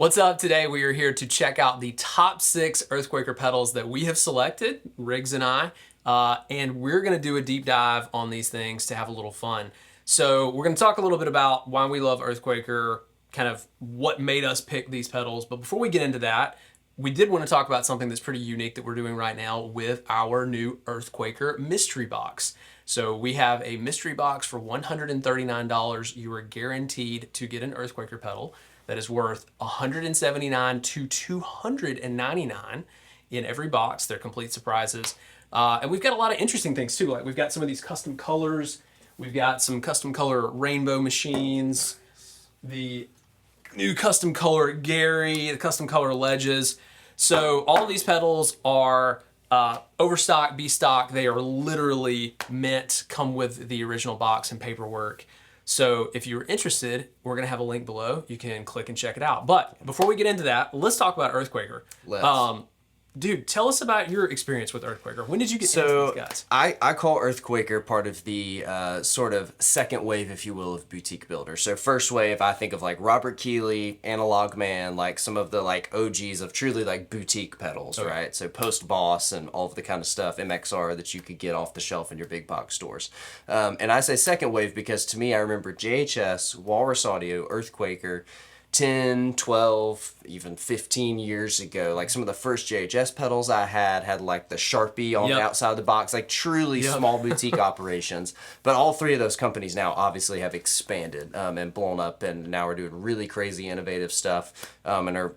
What's up? Today we are here to check out the top 6 EarthQuaker pedals that we have selected, Riggs and I, and we're going to do a deep dive on these things to have a little fun. So we're going to talk a little bit about why we love EarthQuaker, kind of what made us pick these pedals. But before we get into that, we did want to talk about something that's pretty unique that we're doing right now with our new EarthQuaker mystery box. So we have a mystery box for $139. You are guaranteed to get an EarthQuaker pedal that is worth $179 to $299 in every box. They're complete surprises. And we've got a lot of interesting things too. Like we've got some of these custom colors. We've got some custom color rainbow machines. The new custom color Gary, the custom color ledges. So all of these pedals are overstock, B-stock. They are literally meant come with the original box and paperwork. So if you're interested, we're going to have a link below. You can click and check it out. But before we get into that, let's talk about EarthQuaker. Dude, tell us about your experience with EarthQuaker. When did you get into these guys? I call EarthQuaker part of the sort of second wave, if you will, of boutique builders. So first wave, I think of like Robert Keeley, Analog Man, like some of the like OGs of truly like boutique pedals, right? So Post Boss and all of the kind of stuff, MXR that you could get off the shelf in your big box stores. And I say second wave because to me, I remember JHS, Walrus Audio, EarthQuaker, 10, 12, even 15 years ago, like some of the first JHS pedals I had like the Sharpie on the outside of the box, like truly small boutique operations. But all three of those companies now obviously have expanded and blown up, and now we're doing really crazy innovative stuff and are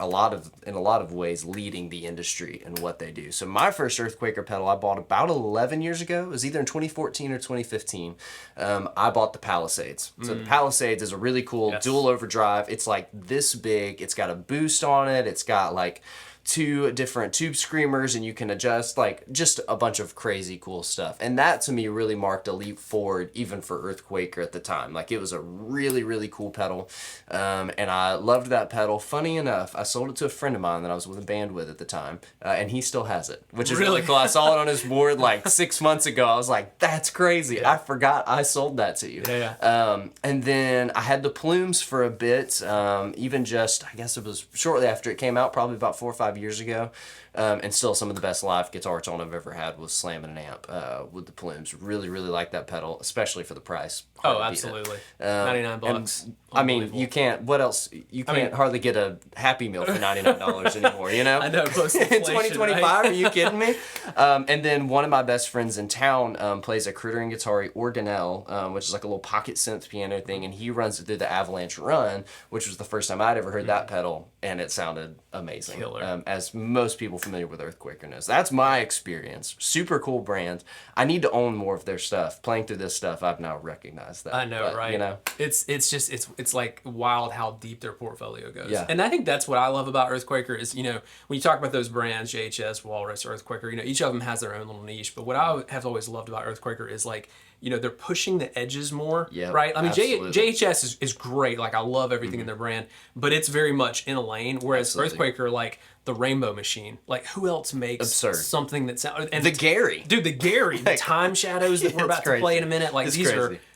in a lot of ways leading the industry in what they do. So my first EarthQuaker pedal I bought about 11 years ago. It was either in 2014 or 2015. I bought the Palisades. So the Palisades is a really cool dual overdrive. It's like this big. It's got a boost on it. It's got like 2 different tube screamers, and you can adjust like just a bunch of crazy cool stuff. And that to me really marked a leap forward even for EarthQuaker at the time. Like it was a really, really cool pedal. And I loved that pedal. Funny enough, I sold it to a friend of mine that I was with a band with at the time. And he still has it, which is really cool. I saw it on his board like 6 months ago. I was like, that's crazy. I forgot I sold that to you. And then I had the Plumes for a bit, even just, I guess it was shortly after it came out, probably about 4 or 5 years ago, and still some of the best live guitar tone I've ever had was slamming an amp with the Plumes. Really, really like that pedal, especially for the price. Oh, absolutely. $99. I mean, you can't, what else? You can't hardly get a Happy Meal for $99 anymore, you know? I know, close to inflation, in 2025, right? Are you kidding me? And then one of my best friends in town plays a Critter and Guitar Organelle, which is like a little pocket synth piano thing, and he runs it through the Avalanche Run, which was the first time I'd ever heard that pedal, and it sounded amazing. Killer. As most people familiar with EarthQuaker knows. That's my experience. Super cool brand. I need to own more of their stuff. Playing through this stuff, I've now recognized that. I know, but, right? You know, it's like wild how deep their portfolio goes. Yeah. And I think that's what I love about EarthQuaker is, you know, when you talk about those brands, JHS, Walrus, EarthQuaker, you know, each of them has their own little niche. But what I have always loved about EarthQuaker is like, you know, they're pushing the edges more, right? I mean, JHS is great. Like, I love everything in their brand, but it's very much in a lane. Whereas EarthQuaker, like the Rainbow Machine, like who else makes something that sounds... And the Gary. Dude, the Gary, the Time Shadows that we're about to play in a minute. Like,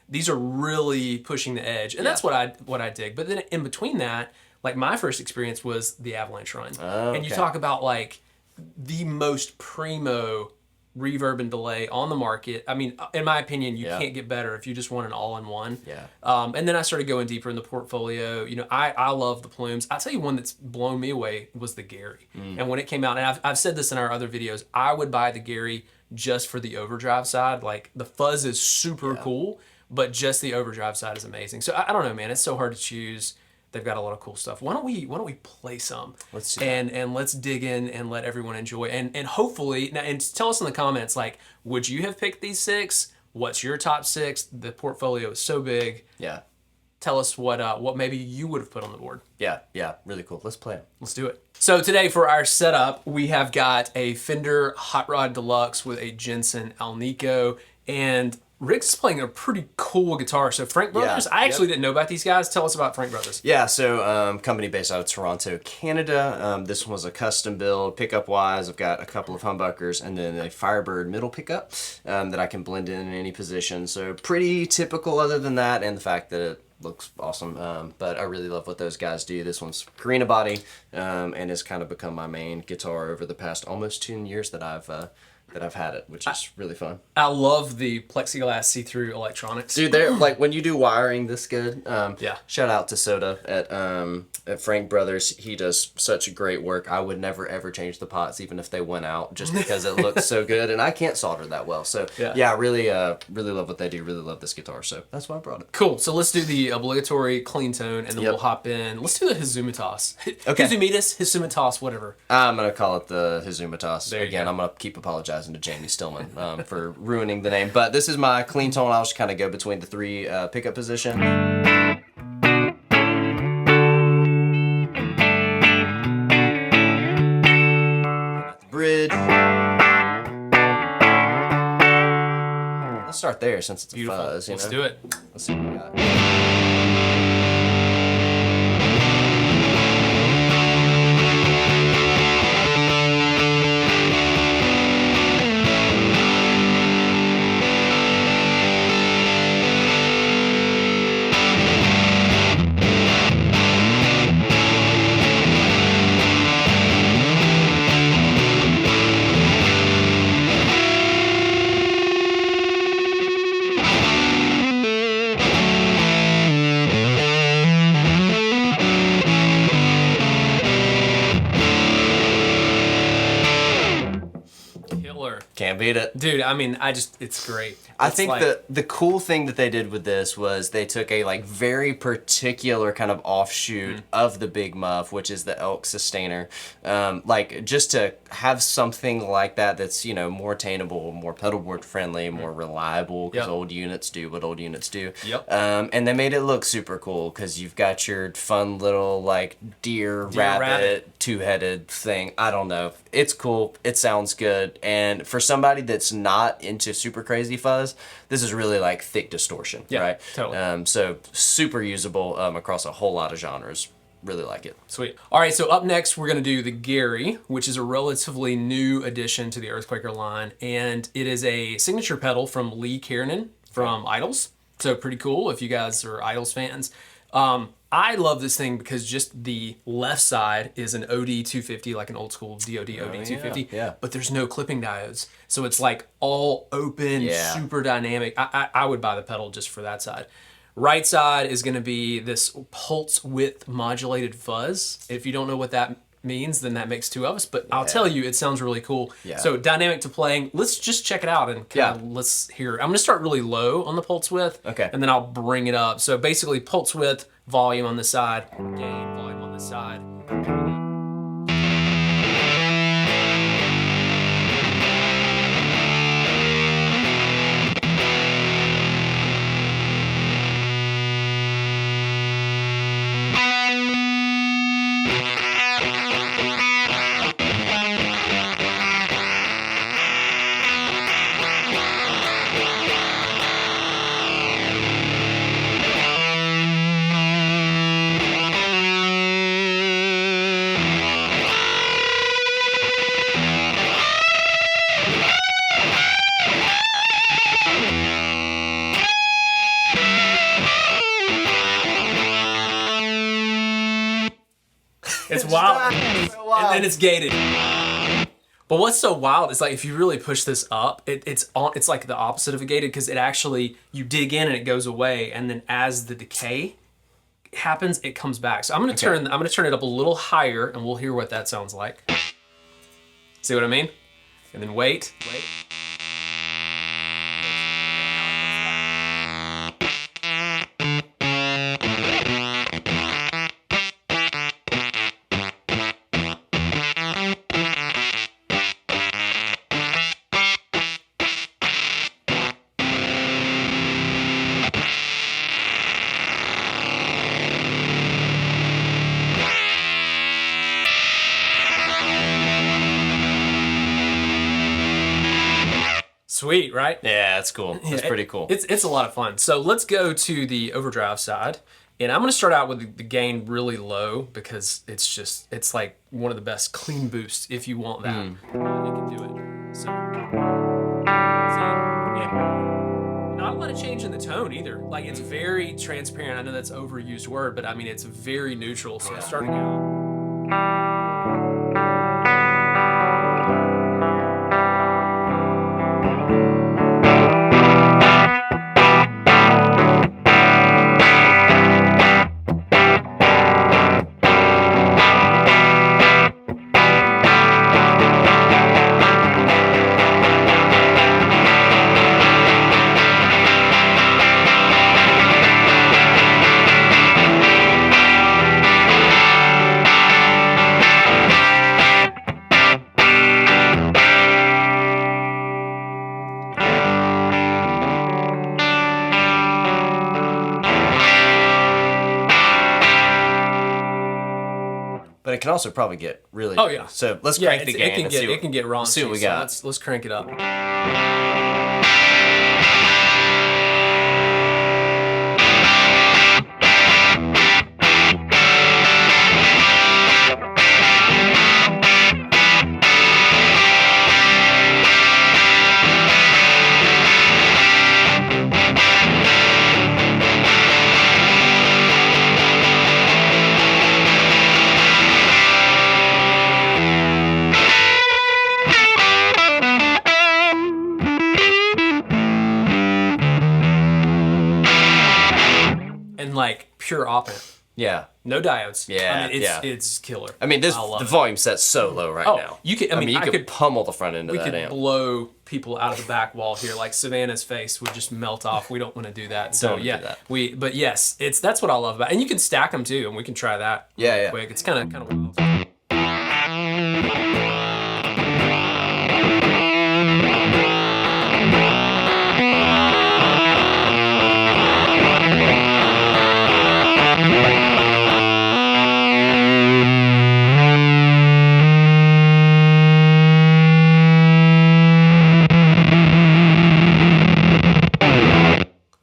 these are really pushing the edge. And that's what I dig. But then in between that, like my first experience was the Avalanche Run. And you talk about like the most primo reverb and delay on the market. I mean, in my opinion, you can't get better if you just want an all-in-one. And then I started going deeper in the portfolio. You know, I love the Plumes. I'll tell you one that's blown me away was the Gary. And when it came out, and I've said this in our other videos, I would buy the Gary just for the overdrive side. Like the fuzz is super cool, but just the overdrive side is amazing. So I don't know, man. It's so hard to choose. They've got a lot of cool stuff. Why don't we play some? Let's do and let's dig in and let everyone enjoy. And hopefully, and tell us in the comments, like, would you have picked these 6? What's your top 6? The portfolio is so big. Yeah. Tell us what maybe you would have put on the board. Yeah, really cool. Let's play it. Let's do it. So today for our setup, we have got a Fender Hot Rod Deluxe with a Jensen Alnico, and Rick's playing a pretty cool guitar. So Frank Brothers, I actually didn't know about these guys. Tell us about Frank Brothers. Yeah, so company based out of Toronto, Canada. This one was a custom build. Pickup wise, I've got a couple of humbuckers and then a Firebird middle pickup that I can blend in any position. So pretty typical other than that, and the fact that it looks awesome. But I really love what those guys do. This one's Karina body, and has kind of become my main guitar over the past almost 10 years that I've had it, which is really fun. I love the plexiglass see-through electronics. Dude, they're like when you do wiring this good. Yeah. Shout out to Soda at Frank Brothers. He does such great work. I would never ever change the pots, even if they went out, just because it looks so good. And I can't solder that well. So yeah, really love what they do. Really love this guitar. So that's why I brought it. Cool. So let's do the obligatory clean tone, and then we'll hop in. Let's do the Hizumitas. Okay. Hizumitas, whatever. I'm gonna call it the Hizumitas. There you Again, go. I'm gonna keep apologizing to Jamie Stillman for ruining the name. But this is my clean tone. I'll just kind of go between the 3 pickup position. Bridge. Let's start there since it's a fuzz. Let's do it. Let's see what we got. Can't beat it. Dude, I mean, it's great. I think the cool thing that they did with this was they took a like very particular kind of offshoot of the Big Muff, which is the elk sustainer. Like just to have something like that that's, you know, more attainable, more pedalboard friendly, more reliable, because old units do what old units do. Yep. And they made it look super cool because you've got your fun little like deer rabbit two-headed thing. I don't know. It's cool. It sounds good. And for somebody that's not into super crazy fuzz, this is really like thick distortion, right? Totally. So super usable across a whole lot of genres. Really like it. Sweet. All right, so up next we're going to do the Gary, which is a relatively new addition to the EarthQuaker line, and it is a signature pedal from Lee Kiernan from Idles. So pretty cool if you guys are Idles fans. I love this thing because just the left side is an OD250, like an old school DOD OD250, but there's no clipping diodes. So it's like all open, super dynamic. I would buy the pedal just for that side. Right side is going to be this pulse width modulated fuzz. If you don't know what that means, then that makes 2 of us, but I'll tell you, it sounds really cool. So dynamic to playing. Let's just check it out and kind of let's hear it. I'm going to start really low on the pulse width, and then I'll bring it up. So basically pulse width, volume on this side, gain, volume on this side. It's wild. And then it's gated. But what's so wild is like if you really push this up, it's like the opposite of a gated because it actually, you dig in and it goes away, and then as the decay happens, it comes back. So I'm gonna turn it up a little higher, and we'll hear what that sounds like. See what I mean? And then wait. Sweet, right? Yeah, that's cool. That's pretty cool. It's a lot of fun. So let's go to the overdrive side. And I'm going to start out with the gain really low because it's like one of the best clean boosts if you want that. You can do it. So, see? Yeah. Not a lot of change in the tone either. Like it's very transparent. I know that's an overused word, but I mean it's very neutral. So it's starting out. But it can also probably get really. Oh yeah. So let's crank the gain. It can get raunchy. Let's see what we got. So let's crank it up. Like pure op amp. Yeah. No diodes. Yeah. I mean, it's killer. I mean, the volume set's so low right now. You could. I mean, you could pummel the front end of that amp. We could blow people out of the back wall here. Like Savannah's face would just melt off. We don't want to do that. So yeah, But yes, that's what I love about it. And you can stack them too, and we can try that. Yeah. Quick. It's kind of wild.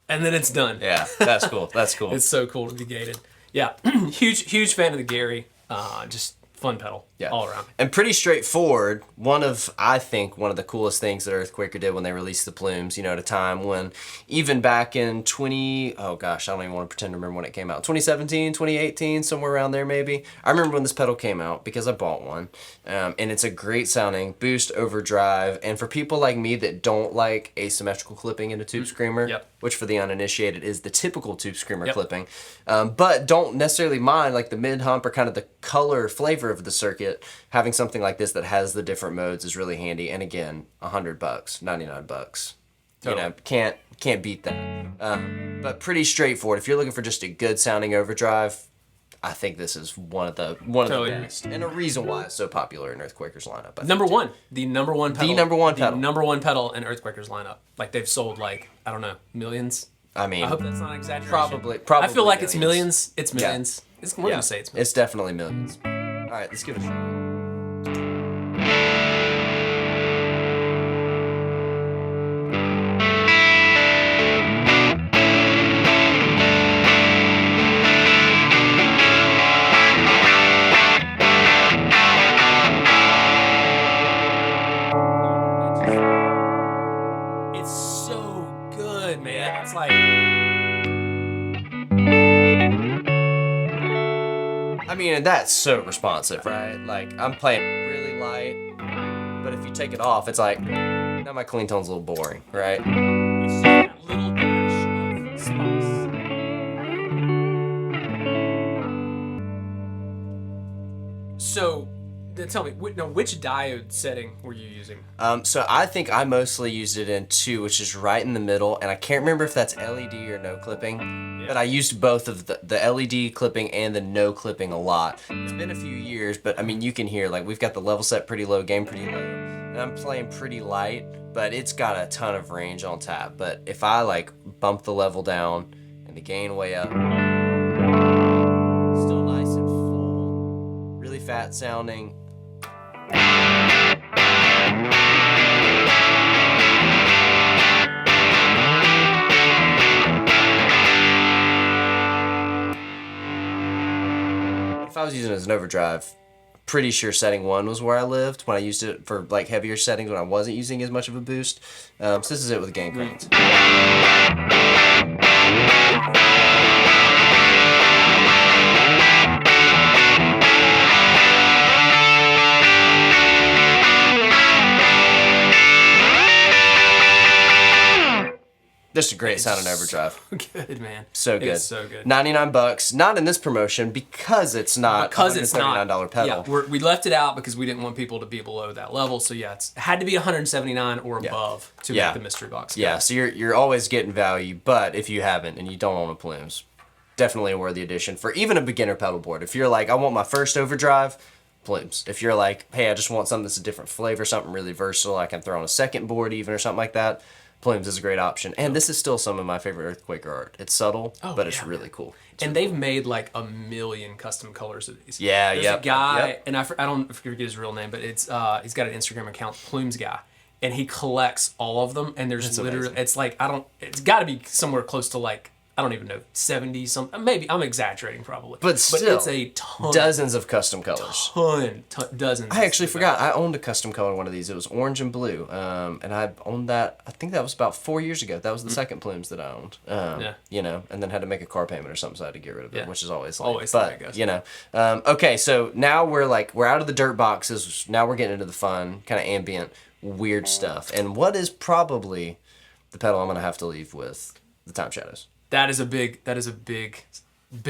And then it's done. Yeah, that's cool. That's cool. It's so cool to be gated. Yeah, huge fan of the Gary. Just fun pedal all around. And pretty straightforward. I think one of the coolest things that EarthQuaker did when they released the Plumes, at a time when even back in I don't even want to pretend to remember when it came out. 2017, 2018, somewhere around there maybe. I remember when this pedal came out because I bought one. And it's a great sounding boost overdrive. And for people like me that don't like asymmetrical clipping in a tube screamer, which for the uninitiated is the typical tube screamer clipping, but don't necessarily mind like the mid hump or kind of the color flavor of the circuit, having something like this that has the different modes is really handy. And again, $100, $99. Totally. Can't beat that. But pretty straightforward. If you're looking for just a good sounding overdrive, I think this is one of the best, and a reason why it's so popular in EarthQuaker's lineup. The number one pedal. The number one pedal in EarthQuaker's lineup. Like they've sold millions. I mean, I hope that's not an exaggeration. Probably. I feel like millions. it's millions. We're gonna say it's millions. It's definitely millions. All right, let's give it a shot. Man, it's like, I mean, and that's so responsive, right? Like, I'm playing really light, but if you take it off, it's like, now my clean tone's a little boring, right? It's just that little dash of spice. So, then tell me, which diode setting were you using? So I think I mostly used it in 2, which is right in the middle, and I can't remember if that's LED or no clipping, but I used both of the LED clipping and the no clipping a lot. It's been a few years, but I mean, you can hear, like, we've got the level set pretty low, gain pretty low, and I'm playing pretty light, but it's got a ton of range on tap. But if I, like, bump the level down and the gain way up, still nice and full, really fat sounding. If I was using it as an overdrive, pretty sure setting 1 was where I lived when I used it for like heavier settings when I wasn't using as much of a boost. So this is it with gain cranes. Just a great sound in Overdrive. Good, man. So good. It's so good. $99. Not in this promotion because it's not $139 pedal. Yeah, we left it out because we didn't want people to be below that level. So yeah, it had to be $179 or above to make the mystery box. Yeah, so you're always getting value, but if you haven't and you don't own a Plumes, definitely a worthy addition for even a beginner pedal board. If you're like, I want my first Overdrive, Plumes. If you're like, hey, I just want something that's a different flavor, something really versatile, I can throw on a second board even or something like that, Plumes is a great option. And this is still some of my favorite EarthQuaker art. It's subtle, but it's really cool. And they've made like a million custom colors of these. Yeah, There's a guy, and I don't forget his real name, but it's he's got an Instagram account, Plumes Guy, and he collects all of them. And there's literally, it's like, it's got to be somewhere close to like, I don't even know, 70 something. Maybe I'm exaggerating probably. But still, it's a ton. Dozens of custom colors. Dozens. I actually forgot. I owned a custom color one of these. It was orange and blue. And I owned that, I think that was about 4 years ago. That was the second Plumes that I owned. You know, and then had to make a car payment or something, so I had to get rid of it, which is always like. Always but, goes. You know. Okay, so now we're out of the dirt boxes. Now we're getting into the fun, kind of ambient, weird stuff. And what is probably the pedal I'm going to have to leave with? The Time Shadows. That is a big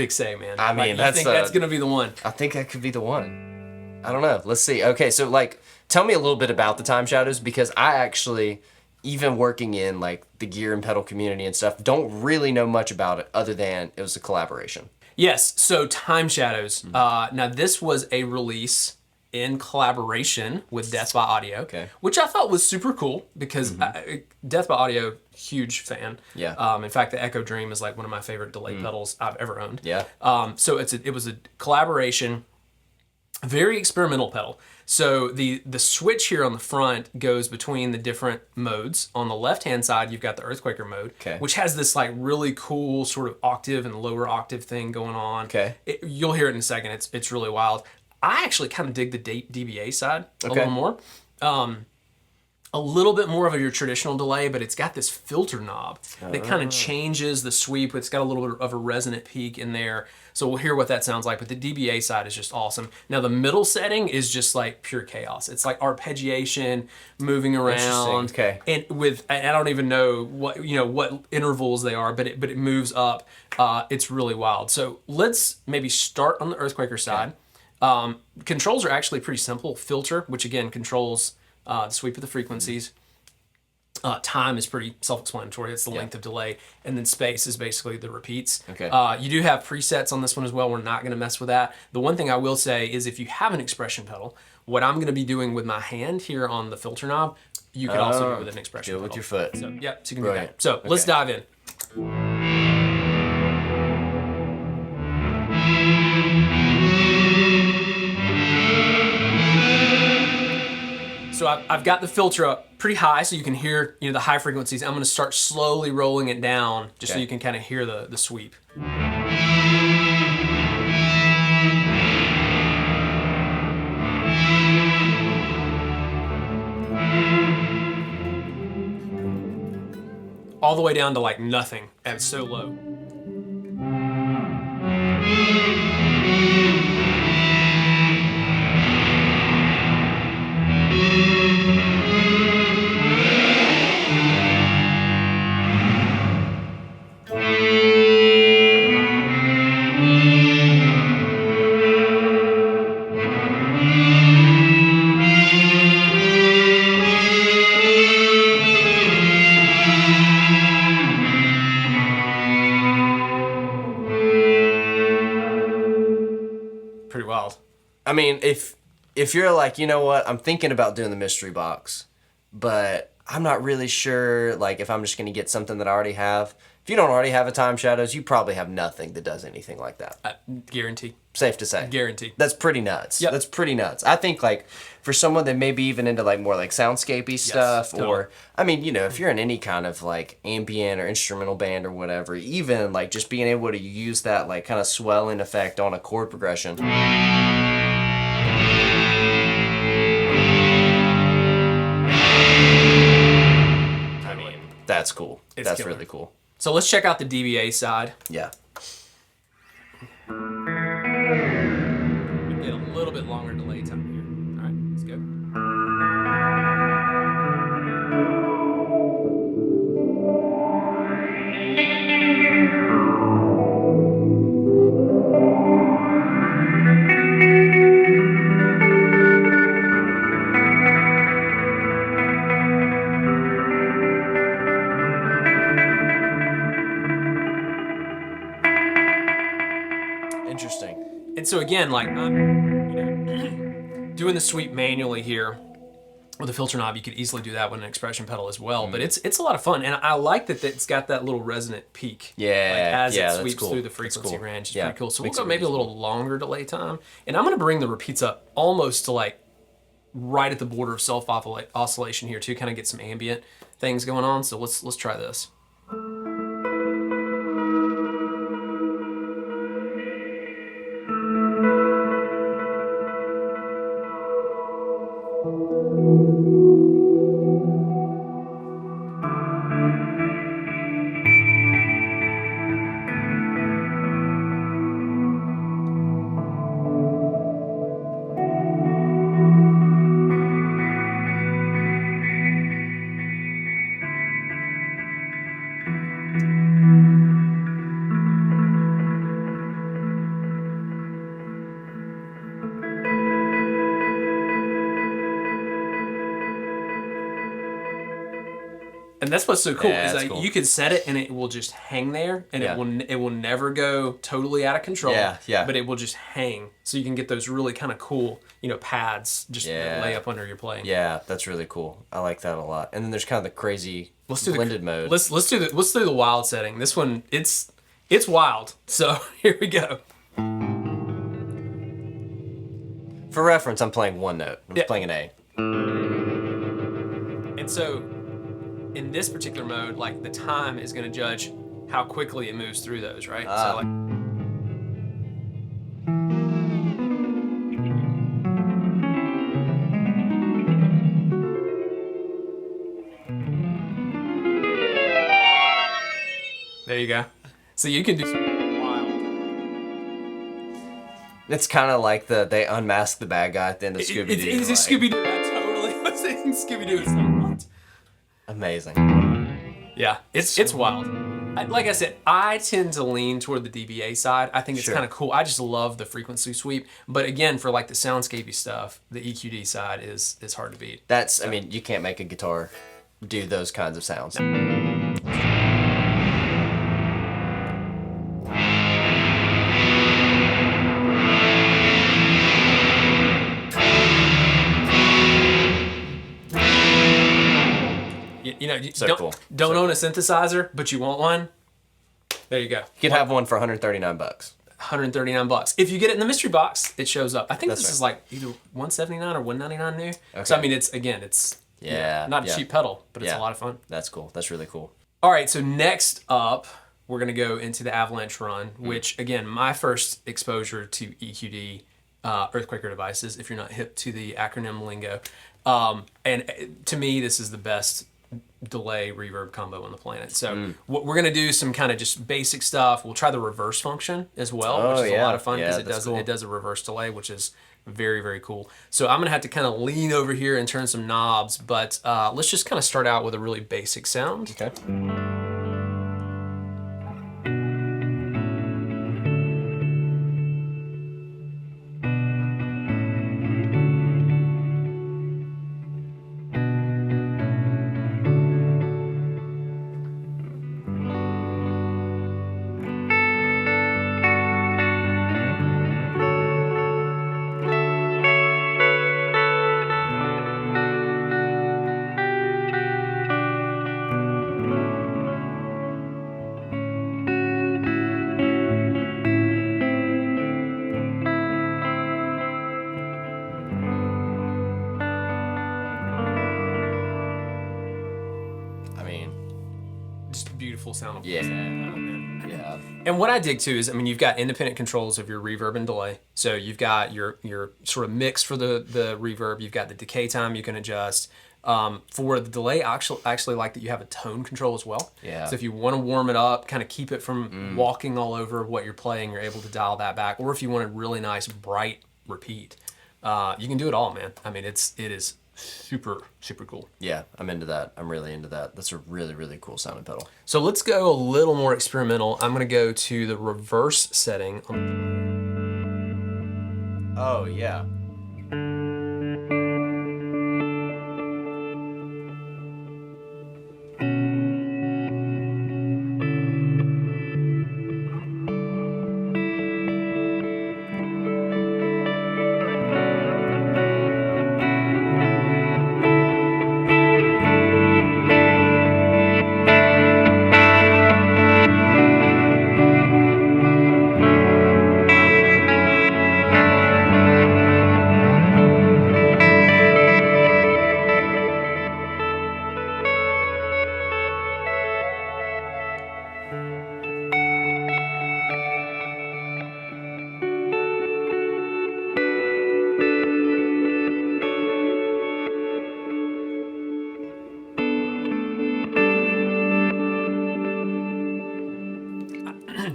say, man. I mean, I think that's gonna be the one. I think that could be the one. I don't know. Let's see. Okay, so like, tell me a little bit about the Time Shadows, because I actually, even working in like the gear and pedal community and stuff, don't really know much about it other than it was a collaboration. Yes. So Time Shadows. Now this was a release in collaboration with Death by Audio, which I thought was super cool because Death by Audio, huge fan. Yeah. In fact, the Echo Dream is like one of my favorite delay pedals I've ever owned. Yeah. So it was a collaboration, very experimental pedal. So the switch here on the front goes between the different modes. On the left-hand side, you've got the EarthQuaker mode, which has this like really cool sort of octave and lower octave thing going on. You'll hear it in a second. It's really wild. I actually kind of dig the DBA side a little more. A little bit more of your traditional delay, but it's got this filter knob that kind of changes the sweep. It's got a little bit of a resonant peak in there. So we'll hear what that sounds like, but the DBA side is just awesome. Now the middle setting is just like pure chaos. It's like arpeggiation, moving around. And I don't even know what intervals they are, but it moves up. It's really wild. So let's maybe start on the EarthQuaker side. Controls are actually pretty simple. Filter, which again controls the sweep of the frequencies. Time is pretty self-explanatory. It's the length of delay. And then space is basically the repeats. You do have presets on this one as well. We're not going to mess with that. The one thing I will say is if you have an expression pedal, what I'm going to be doing with my hand here on the filter knob, you can also do with an expression pedal. Do it with your foot. So, so you can do that. So let's dive in. So I've got the filter up pretty high so you can hear the high frequencies. I'm going to start slowly rolling it down just so you can kind of hear the sweep. All the way down to like nothing, and it's so low. Pretty wild. I mean, if you're like, you know what, I'm thinking about doing the mystery box, but I'm not really sure like if I'm just going to get something that I already have. If you don't already have a Time Shadows, you probably have nothing that does anything like that. Guarantee. Safe to say. Guarantee. That's pretty nuts. Yep. That's pretty nuts. I think like for someone that may be even into like more like soundscapey stuff, totally. or I mean, if you're in any kind of like ambient or instrumental band or whatever, even like just being able to use that like kind of swelling effect on a chord progression. That's cool. It's That's killer. really cool. So let's check out the DBA side. Yeah. We get a little bit longer delay time here. All right, let's go. Interesting. And so again, like I'm doing the sweep manually here with a filter knob. You could easily do that with an expression pedal as well. But it's a lot of fun, and I like that it's got that little resonant peak. Yeah, as yeah, it that's sweeps cool. through the That's frequency cool. range. It's Yeah, pretty cool. So we'll makes go it maybe a really little longer delay time, and I'm gonna bring the repeats up almost to like right at the border of self oscillation here too, kind of get some ambient things going on. So let's try this. And that's what's so cool Yeah, is that's like cool. you can set it and it will just hang there, and Yeah. it will never go totally out of control. Yeah, yeah. But it will just hang, so you can get those really kind of cool, pads just Yeah. lay up under your playing. Yeah, that's really cool. I like that a lot. And then there's kind of the crazy Let's do blended mode. Let's do the wild setting. This one it's wild. So here we go. For reference, I'm playing one note. I'm Yeah. playing an A. And so in this particular mode, like the time is going to judge how quickly it moves through those, right? So like. There you go. So you can do some wild. It's kind of like they unmask the bad guy at the end of Scooby-Doo. It's a Scooby-Doo. I totally was thinking Scooby-Doo. It's like, what? Amazing. Yeah, it's wild. Like I said, I tend to lean toward the DBA side. I think it's Sure. kind of cool. I just love the frequency sweep. But again, for like the soundscapey stuff, the EQD side is hard to beat. I mean, you can't make a guitar do those kinds of sounds. You So don't, cool. don't So own a synthesizer, but you want one. There you go. You could have one for $139. $139. If you get it in the mystery box, it shows up. I think That's this right. is like either $179 or $199 new. Okay. So I mean, it's Yeah, not a yeah. cheap pedal, but it's Yeah. a lot of fun. That's cool. That's really cool. All right, so next up, we're gonna go into the Avalanche Run, Hmm. which again, my first exposure to EQD EarthQuaker devices. If you're not hip to the acronym lingo, and to me, this is the best delay reverb combo on the planet. So we're gonna do some kind of just basic stuff. We'll try the reverse function as well, Oh, which is a yeah. lot of fun because Yeah, that's cool. it does a reverse delay, which is very, very cool. So I'm gonna have to kind of lean over here and turn some knobs, but let's just kind of start out with a really basic sound. Okay. I mean, Just beautiful sound. yeah. Yeah. And what I dig too is, I mean, you've got independent controls of your reverb and delay. So you've got your sort of mix for the reverb. You've got the decay time you can adjust. For the delay, I actually like that you have a tone control as well. Yeah. So if you want to warm it up, kind of keep it from walking all over what you're playing, you're able to dial that back. Or if you want a really nice bright repeat, you can do it all, man. I mean, it is super, super cool. Yeah, I'm into that. I'm really into that. That's a really, really cool sounding pedal. So let's go a little more experimental. I'm going to go to the reverse setting. Oh, yeah.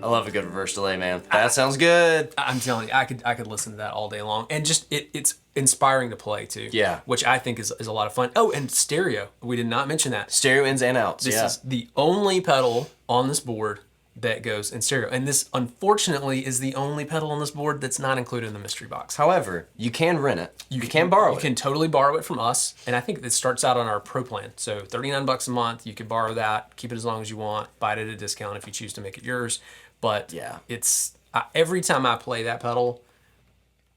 I love a good reverse delay, man. That sounds good. I'm telling you, I could listen to that all day long, and just it's inspiring to play too. Yeah. Which I think is a lot of fun. Oh, and stereo. We did not mention that. Stereo ins and outs. This yeah. is the only pedal on this board that goes in stereo, and this unfortunately is the only pedal on this board that's not included in the mystery box. However, you can rent it. You can borrow it. You can totally borrow it from us, and I think it starts out on our pro plan. So $39 a month. You can borrow that, keep it as long as you want, buy it at a discount if you choose to make it yours. But yeah, it's every time I play that pedal,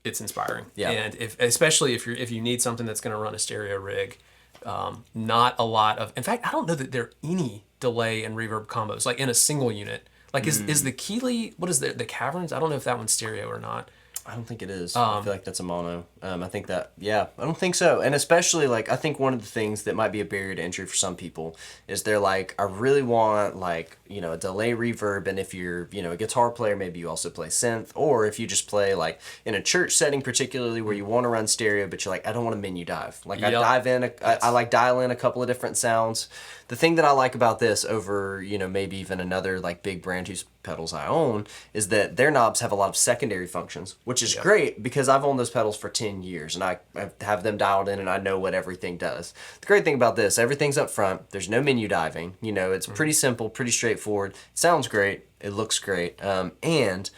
it's inspiring. Yeah, and especially if you need something that's going to run a stereo rig, not a lot of. In fact, I don't know that there are any delay and reverb combos like in a single unit. Like is the Keeley, what is the Caverns? I don't know if that one's stereo or not. I don't think it is. I feel like that's a mono. I think that, yeah, I don't think so. And especially, like, I think one of the things that might be a barrier to entry for some people is they're like, I really want, like, you know, a delay reverb. And if you're, you know, a guitar player, maybe you also play synth. Or if you just play, like, in a church setting, particularly where you want to run stereo, but you're like, I don't want to menu dive. Like, I dive in, I like dial in a couple of different sounds. The thing that I like about this over, you know, maybe even another, like, big brand whose pedals I own is that their knobs have a lot of secondary functions, which is great because I've owned those pedals for 10 years and I have them dialed in and I know what everything does. The great thing about this, everything's up front. There's no menu diving. You know, it's pretty simple, pretty straightforward. It sounds great. It looks great. And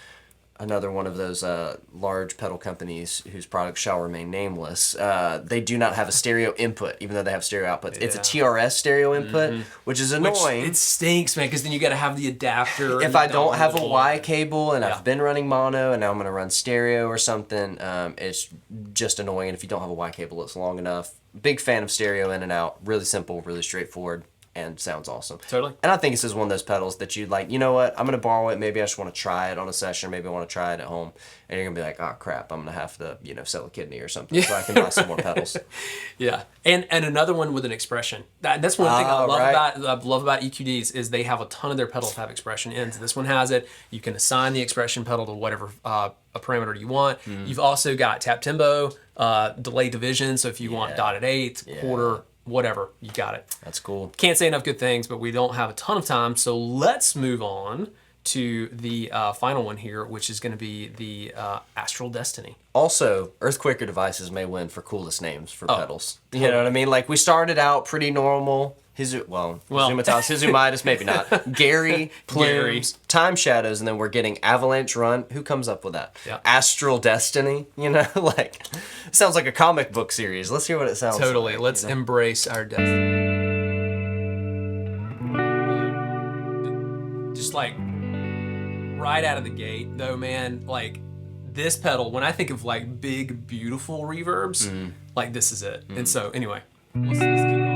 another one of those large pedal companies whose products shall remain nameless, they do not have a stereo input, even though they have stereo outputs. It's a TRS stereo input, which is annoying. It stinks, man, because then you got to have the adapter. If I don't have a Y cable and I've been running mono and now I'm going to run stereo or something, it's just annoying. And if you don't have a Y cable that's long enough, big fan of stereo in and out. Really simple, really straightforward. And sounds awesome. Totally. And I think this is one of those pedals that you like, you know what, I'm going to borrow it. Maybe I just want to try it on a session. Maybe I want to try it at home. And you're going to be like, oh, crap, I'm going to have to, you know, sell a kidney or something so I can buy some more pedals. Yeah. And another one with an expression. That's one thing I love about EQDs is they have a ton of their pedals have expression ends. This one has it. You can assign the expression pedal to whatever a parameter you want. You've also got tap tempo, delay division. So if you want dotted eighth, quarter, whatever, you got it. That's cool. Can't say enough good things, but we don't have a ton of time, so let's move on to the final one here, which is going to be the Astral Destiny. Also, EarthQuaker devices may win for coolest names for pedals. You know what I mean? Like, we started out pretty normal. Hizumitas, maybe not. Gary, Plumes, Time Shadows, and then we're getting Avalanche Run. Who comes up with that? Yeah. Astral Destiny, you know? Like, it sounds like a comic book series. Let's hear what it sounds like. Totally. Let's embrace our destiny. Just like right out of the gate, though, man, like this pedal, when I think of like big, beautiful reverbs, like this is it. And so, anyway, let's keep going.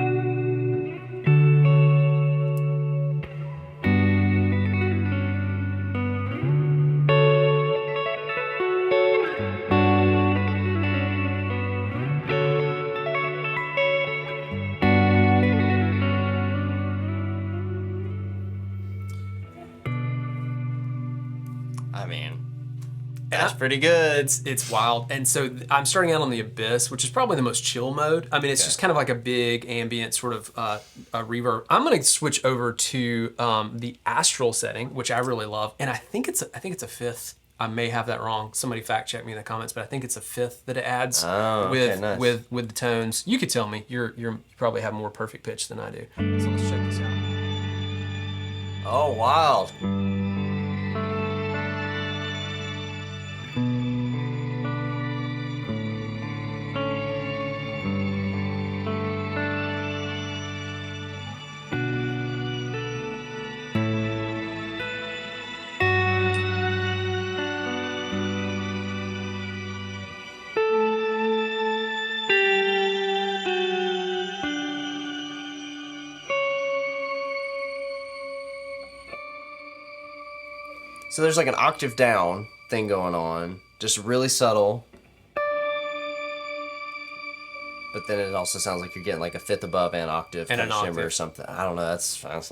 That's pretty good. It's wild. And so I'm starting out on the Abyss, which is probably the most chill mode. I mean, it's just kind of like a big ambient sort of a reverb. I'm going to switch over to the Astral setting, which I really love. And I think it's a fifth. I may have that wrong. Somebody fact check me in the comments, but I think it's a fifth that it adds with the tones. You could tell me. You probably have more perfect pitch than I do. So let's check this out. Oh, wild. So there's like an octave down thing going on, just really subtle. But then it also sounds like you're getting like a fifth above and octave and kind an of shimmer octave or something. I don't know. That's nice.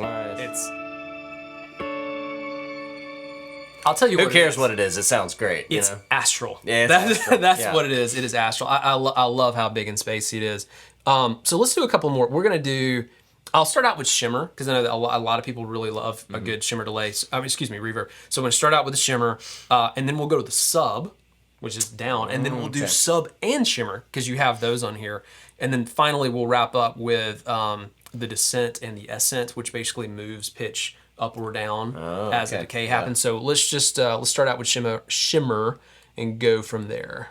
I'll tell you. Who cares what it is? It sounds great. It's you know? Astral. Yeah, that's what it is. It is Astral. I love how big and spacey it is. So let's do a couple more. We're gonna do. I'll start out with shimmer because I know that a lot of people really love a good shimmer delay. Reverb. So I'm gonna start out with the shimmer, and then we'll go to the sub, which is down, and then we'll do sub and shimmer because you have those on here, and then finally we'll wrap up with the descent and the ascent, which basically moves pitch up or down as the decay happens. So let's just let's start out with shimmer and go from there.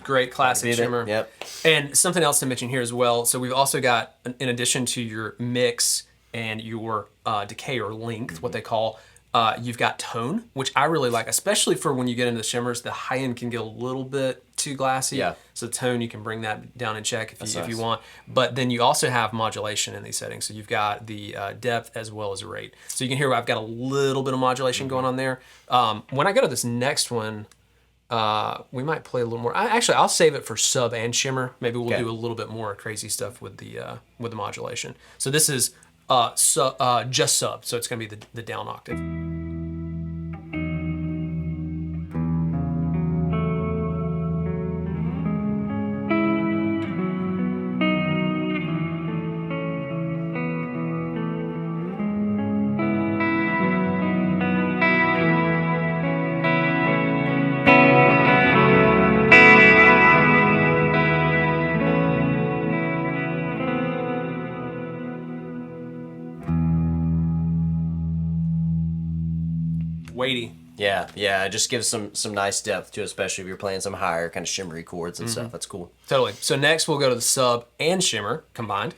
Great classic shimmer. Yep. And something else to mention here as well. So we've also got, in addition to your mix and your decay or length, what they call, you've got tone, which I really like, especially for when you get into the shimmers. The high end can get a little bit too glassy. Yeah. So tone, you can bring that down in check if you want. But then you also have modulation in these settings. So you've got the depth as well as rate. So you can hear I've got a little bit of modulation going on there. When I go to this next one, we might play a little more. Actually, I'll save it for sub and shimmer. Maybe we'll do a little bit more crazy stuff with the modulation. So this is just sub, so it's going to be the down octave. Weighty. Yeah, it just gives some nice depth to it, especially if you're playing some higher kind of shimmery chords and stuff. That's cool. Totally. So next we'll go to the sub and shimmer combined.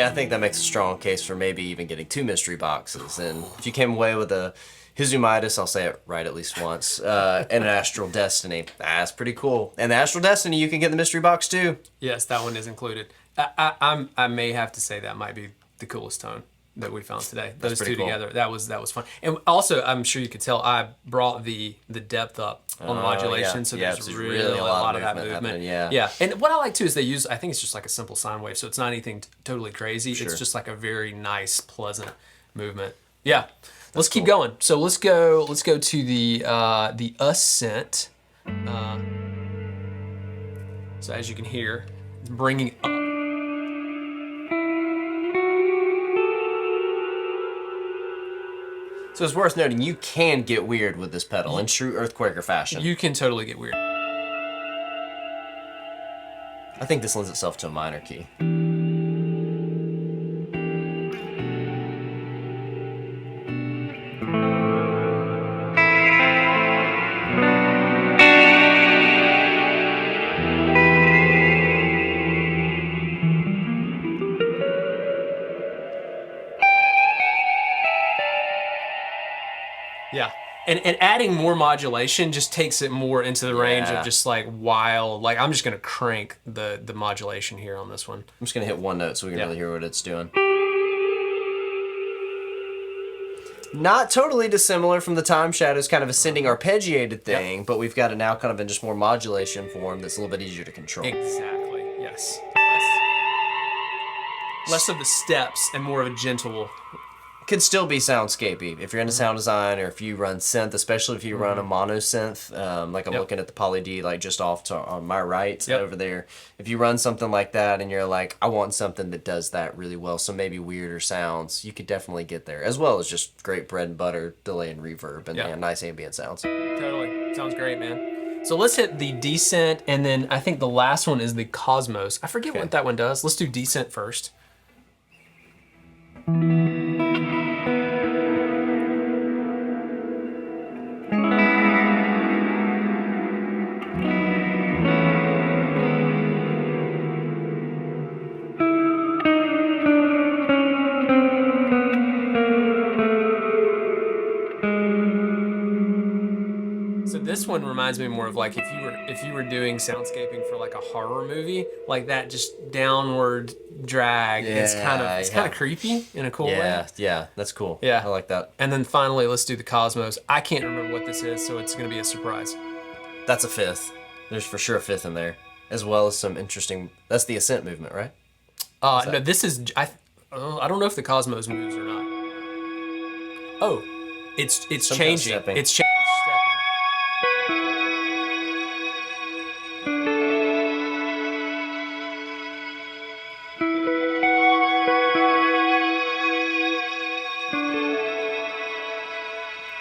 I think that makes a strong case for maybe even getting 2 mystery boxes. And if you came away with a Hizumitas, I'll say it right at least once, and an Astral Destiny, that's pretty cool. And the Astral Destiny, you can get the mystery box too. Yes, that one is included. I may have to say that might be the coolest tone. that we found today. Those two pretty cool. together. That was fun. And also, I'm sure you could tell I brought the depth up on the modulation, yeah. so Yeah, there's it's really a lot of that movement. happening, yeah. Yeah. And what I like too is they use, I think it's just like a simple sine wave, so it's not anything totally crazy. Sure. It's just like a very nice, pleasant movement. Yeah. Let's keep going. So let's go to the ascent. So as you can hear, it's bringing up. So it's worth noting, you can get weird with this pedal in true EarthQuaker fashion. You can totally get weird. I think this lends itself to a minor key. Yeah. And adding more modulation just takes it more into the range Yeah. of just like wild. Like I'm just gonna crank the modulation here on this one. I'm just gonna hit one note so we can Yeah. really hear what it's doing. Not totally dissimilar from the Time Shadows kind of ascending arpeggiated thing, but we've got it now kind of in just more modulation form that's a little bit easier to control. Exactly. Yes. Less of the steps and more of a gentle. Could still be soundscapey if you're into sound design, or if you run synth, especially if you run a mono synth, like I'm looking at the Poly D, like just off to on my right over there. If you run something like that and you're like, I want something that does that really well, so maybe weirder sounds, you could definitely get there, as well as just great bread and butter delay and reverb and nice ambient sounds. Totally. Sounds great, man. So let's hit the descent, and then I think the last one is the Cosmos. I forget what that one does. Let's do descent first. So this one reminds me more of like if you were doing soundscaping for like a horror movie, like that just downward drag. It's kind of creepy in a cool way. Yeah, that's cool. Yeah. I like that. And then finally, let's do the Cosmos. I can't remember what this is, so it's gonna be a surprise. That's a fifth. There's for sure a fifth in there, as well as some interesting. That's the ascent movement, right? No, this is I don't know if the Cosmos moves or not. Oh, it's Some kind of changing. stepping. It's changing.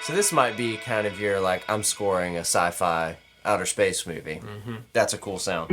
So this might be kind of your like, I'm scoring a sci-fi outer space movie. That's a cool sound.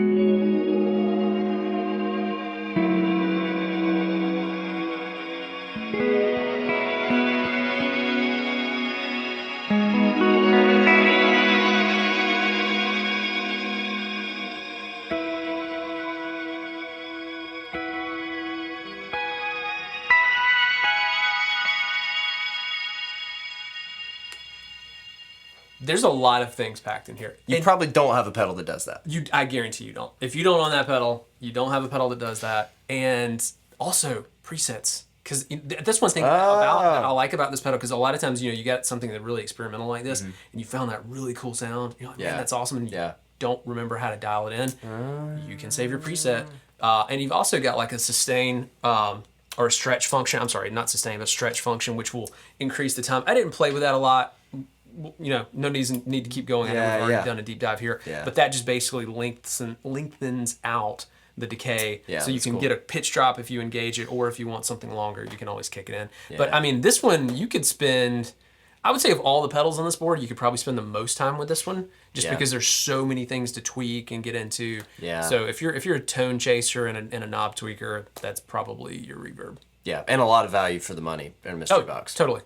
There's a lot of things packed in here. You probably don't have a pedal that does that. I guarantee you don't. If you don't own that pedal, you don't have a pedal that does that. And also presets, because that's one thing about that I like about this pedal. Because a lot of times, you get something that really experimental like this, and you found that really cool sound. You're like, man, that's awesome. And you don't remember how to dial it in. You can save your preset, and you've also got like a sustain. Or a stretch function. I'm sorry, not sustain, but stretch function, which will increase the time. I didn't play with that a lot. No need to keep going. I know we've already done a deep dive here, but that just basically lengthens out the decay, so you can get a pitch drop if you engage it, or if you want something longer, you can always kick it in. But I mean, this one you could spend. I would say of all the pedals on this board, you could probably spend the most time with this one, just because there's so many things to tweak and get into. Yeah. So if you're a tone chaser and a knob tweaker, that's probably your Reverb. Yeah, and a lot of value for the money in a mystery box. Totally.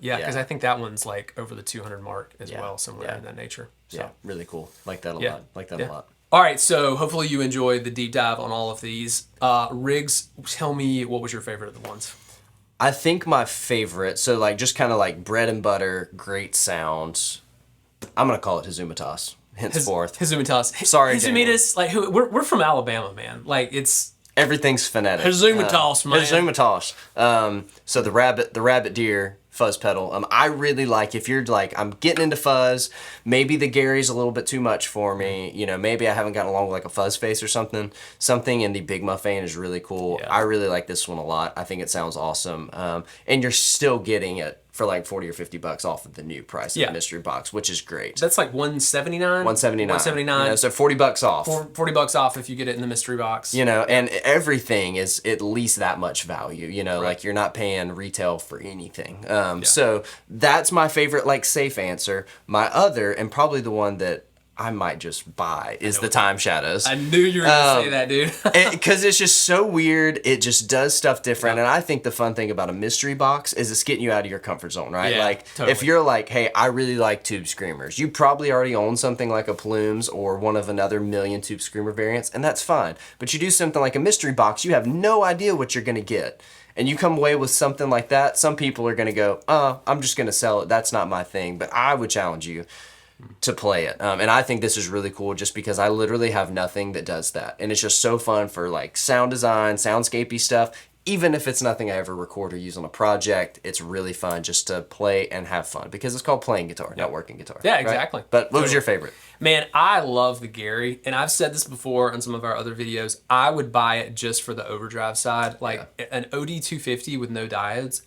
Yeah, because I think that one's like over the 200 mark as well, somewhere in that nature. So. Yeah, really cool. Like that a lot. Like that a lot. All right, so hopefully you enjoyed the deep dive on all of these. Riggs, tell me what was your favorite of the ones? I think my favorite, so like just kind of like bread and butter, great sound. I'm gonna call it Hizumitas henceforth. Hizumitas. Sorry, Hizumitas. Like we're from Alabama, man. Like it's Everything's phonetic. Hizumitas, man. Hizumitas. So the rabbit deer fuzz pedal. I really like, if you're like, I'm getting into fuzz, maybe the Gary's a little bit too much for me. You know, maybe I haven't gotten along with like a fuzz face or something. Something in the Big Muff vein is really cool. Yeah. I really like this one a lot. I think it sounds awesome. And you're still getting it for like 40 or 50 bucks off of the new price of the mystery box, which is great. That's like $179. $179. You know, so 40 bucks off. 40 bucks off if you get it in the mystery box. You know, and everything is at least that much value. You know, like you're not paying retail for anything. So that's my favorite, like, safe answer. My other, and probably the one that I might just buy, is the Time Shadows. I knew you were going to say that, dude. Because it's just so weird. It just does stuff different. And I think the fun thing about a mystery box is it's getting you out of your comfort zone, right? Yeah, like, totally. if you're like, hey, I really like tube screamers, you probably already own something like a Plumes or one of another million tube screamer variants, and that's fine. But you do something like a mystery box, you have no idea what you're going to get. And you come away with something like that, some people are going to go, I'm just going to sell it. That's not my thing. But I would challenge you to play it. And I think this is really cool just because I literally have nothing that does that. And it's just so fun for like sound design, soundscapey stuff. Even if it's nothing I ever record or use on a project, it's really fun just to play and have fun because it's called playing guitar, not working guitar. Yeah, exactly. Right? But what was your favorite? Man, I love the Gary, and I've said this before on some of our other videos. I would buy it just for the overdrive side, like an OD250 with no diodes.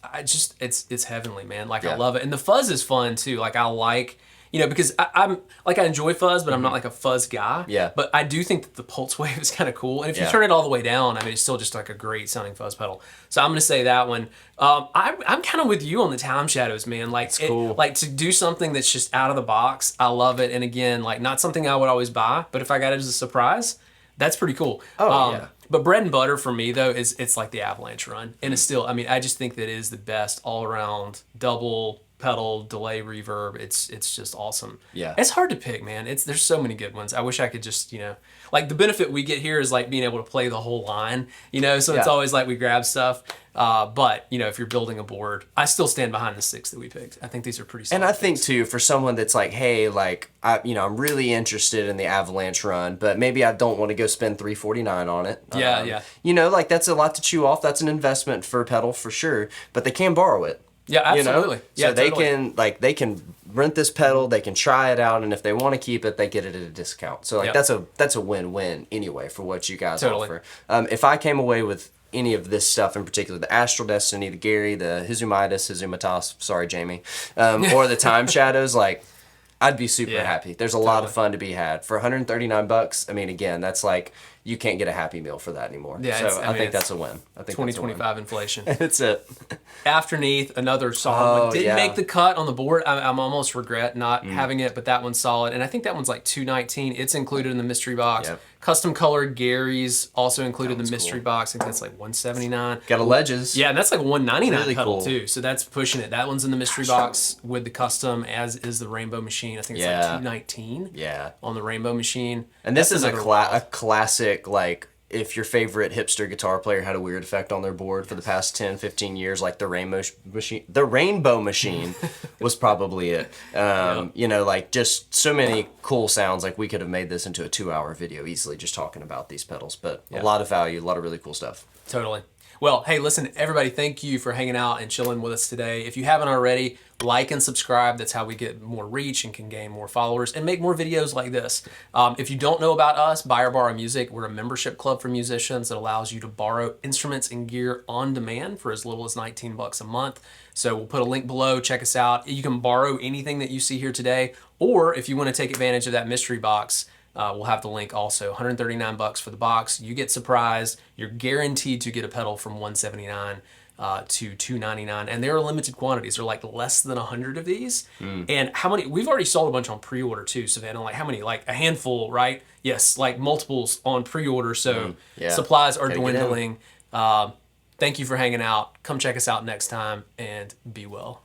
It's heavenly, man. Like I love it, and the fuzz is fun too. Like I like. You know, because I enjoy fuzz, but I'm not like a fuzz guy. Yeah. But I do think that the pulse wave is kind of cool. And if you turn it all the way down, I mean, it's still just like a great sounding fuzz pedal. So I'm going to say that one. I'm kind of with you on the Time Shadows, man. Like, cool. Like to do something that's just out of the box. I love it. And again, like not something I would always buy, but if I got it as a surprise, that's pretty cool. Yeah. But bread and butter for me though it's like the Avalanche Run. And it's still, I mean, I just think that it is the best all around double pedal delay reverb. It's just awesome. Yeah, it's hard to pick, man. There's so many good ones. I wish I could just, you know, like the benefit we get here is like being able to play the whole line, you know, so it's always like we grab stuff. But you know, if you're building a board, I still stand behind the 6 that we picked. I think these are pretty solid. And I think too, for someone that's like, hey, like I'm really interested in the Avalanche Run, but maybe I don't want to go spend $349 on it. Yeah. You know, like that's a lot to chew off. That's an investment for a pedal for sure, but they can borrow it. Yeah, absolutely. You know? Yeah, so they can rent this pedal, they can try it out, and if they want to keep it, they get it at a discount. So like that's a win-win anyway for what you guys offer. If I came away with any of this stuff in particular, the Astral Destiny, the Gary, the Hizumitas, sorry Jamie, or the Time Shadows, like I'd be super happy. There's a lot of fun to be had for $139. I mean, again, that's like you can't get a Happy Meal for that anymore. Yeah, so I think that's a win. I think 2025 inflation. That's it. Afterneath, another solid one. Didn't make the cut on the board. I'm almost regret not having it, but that one's solid. And I think that one's like $219. It's included in the mystery box. Yep. Custom colored Gary's also included in the mystery box. I think that's like $179. Got a Ledges. Yeah, and that's like a $199 really pedal cool. too. So that's pushing it. That one's in the mystery box with the custom, as is the Rainbow Machine. I think it's like $219. Yeah. On the Rainbow Machine. And this is a classic, like, if your favorite hipster guitar player had a weird effect on their board for the past 10, 15 years, like the Rainbow Machine was probably it. You know, like just so many cool sounds. Like we could have made this into a 2-hour video easily just talking about these pedals, but a lot of value, a lot of really cool stuff. Totally. Well, hey, listen, everybody, thank you for hanging out and chilling with us today. If you haven't already, like and subscribe. That's how we get more reach and can gain more followers and make more videos like this. If you don't know about us, BuyOrBorrow Music, we're a membership club for musicians that allows you to borrow instruments and gear on demand for as little as $19 a month. So we'll put a link below. Check us out. You can borrow anything that you see here today, or if you want to take advantage of that mystery box, we'll have the link also. $139 for the box. You get surprised. You're guaranteed to get a pedal from $179 to $299, and there are limited quantities. There are like less than 100 of these. And how many? We've already sold a bunch on pre-order too, Savannah. Like how many? Like a handful, right? Yes, like multiples on pre-order. So supplies are dwindling. Thank you for hanging out. Come check us out next time, and be well.